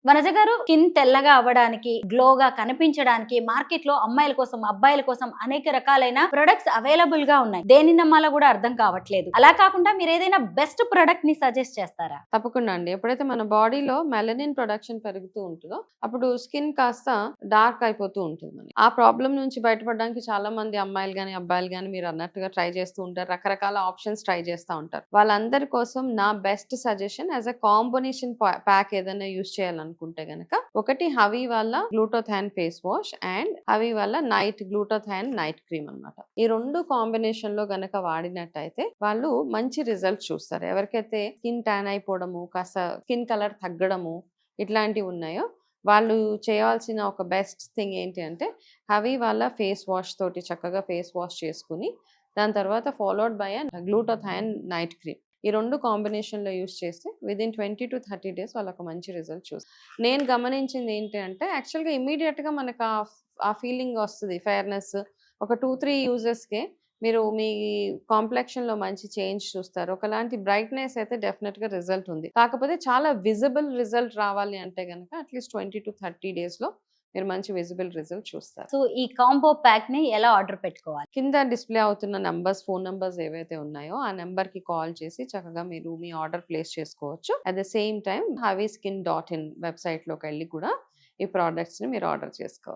వనజ గారు, స్కిన్ తెల్లగా అవ్వడానికి, గ్లోగా కనిపించడానికి మార్కెట్ లో అమ్మాయిల కోసం, అబ్బాయిల కోసం అనేక రకాలైన ప్రొడక్ట్స్ అవైలబుల్ గా ఉన్నాయి. దేని నమ్మాలో కూడా అర్థం కావట్లేదు. అలా కాకుండా మీరు ఏదైనా బెస్ట్ ప్రొడక్ట్ ని సజెస్ట్ చేస్తారా? తప్పకుండా అండి. ఎప్పుడైతే మన బాడీలో మెలనిన్ ప్రొడక్షన్ పెరుగుతూ ఉంటుందో అప్పుడు స్కిన్ కాస్త డార్క్ అయిపోతూ ఉంటుంది మనకి. ఆ ప్రాబ్లం నుంచి బయటపడడానికి చాలా మంది అమ్మాయిలు గాని, అబ్బాయిలు గాని మీరు అన్నట్టుగా ట్రై చేస్తూ ఉంటారు. రకరకాల ఆప్షన్స్ ట్రై చేస్తూ ఉంటారు. వాళ్ళందరి కోసం నా best suggestion as a combination pack ఏదైనా యూస్ చేయాలనుకుంటే గనక, ఒకటి హవీ వాళ్ళ గ్లూటోథాన్ ఫేస్ వాష్ అండ్ హవీ వాళ్ళ నైట్ గ్లూటోథాన్ నైట్ క్రీమ్ అన్నమాట. ఈ రెండు కాంబినేషన్ లో గనక వాడినట్టయితే వాళ్ళు మంచి రిజల్ట్ చూస్తారు. ఎవరికైతే స్కిన్ ట్యాన్ అయిపోవడము, కాస్త స్కిన్ కలర్ తగ్గడము ఇట్లాంటివి ఉన్నాయో వాళ్ళు చేయాల్సిన ఒక బెస్ట్ థింగ్ ఏంటి అంటే, హవీ వాళ్ళ ఫేస్ వాష్ తోటి చక్కగా ఫేస్ వాష్ చేసుకుని దాని తర్వాత ఫాలోడ్ బై గ్లూటోథాన్ నైట్ క్రీమ్. ఈ రెండు కాంబినేషన్లో యూస్ చేస్తే విదిన్ 20 to 30 days వాళ్ళకు మంచి రిజల్ట్ చూస్తారు. నేను గమనించింది ఏంటి అంటే, యాక్చువల్గా ఇమీడియట్గా మనకు ఆ ఫీలింగ్ వస్తుంది, ఫెయిర్నెస్. ఒక 2-3 యూజెస్కే మీరు మీ కాంప్లెక్షన్లో మంచి చేంజ్ చూస్తారు. ఒకలాంటి బ్రైట్నెస్ అయితే డెఫినెట్గా రిజల్ట్ ఉంది. కాకపోతే చాలా విజిబుల్ రిజల్ట్ రావాలి అంటే కనుక అట్లీస్ట్ 20 to 30 daysలో మీరు మంచి విజిబుల్ రిజల్ట్ చూస్తారు. సో ఈ కాంబో ప్యాక్ ని ఎలా ఆర్డర్ పెట్టుకోవాలి? కింద డిస్ప్లే అవుతున్న నంబర్స్, ఫోన్ నంబర్స్ ఏవైతే ఉన్నాయో ఆ నెంబర్ కి కాల్ చేసి చక్కగా మీరు మీ ఆర్డర్ ప్లేస్ చేసుకోవచ్చు. At the same time HaviSkin.in website లోకి వెళ్ళి కూడా ఈ ప్రోడక్ట్స్ ని మీరు ఆర్డర్ చేసుకోవచ్చు.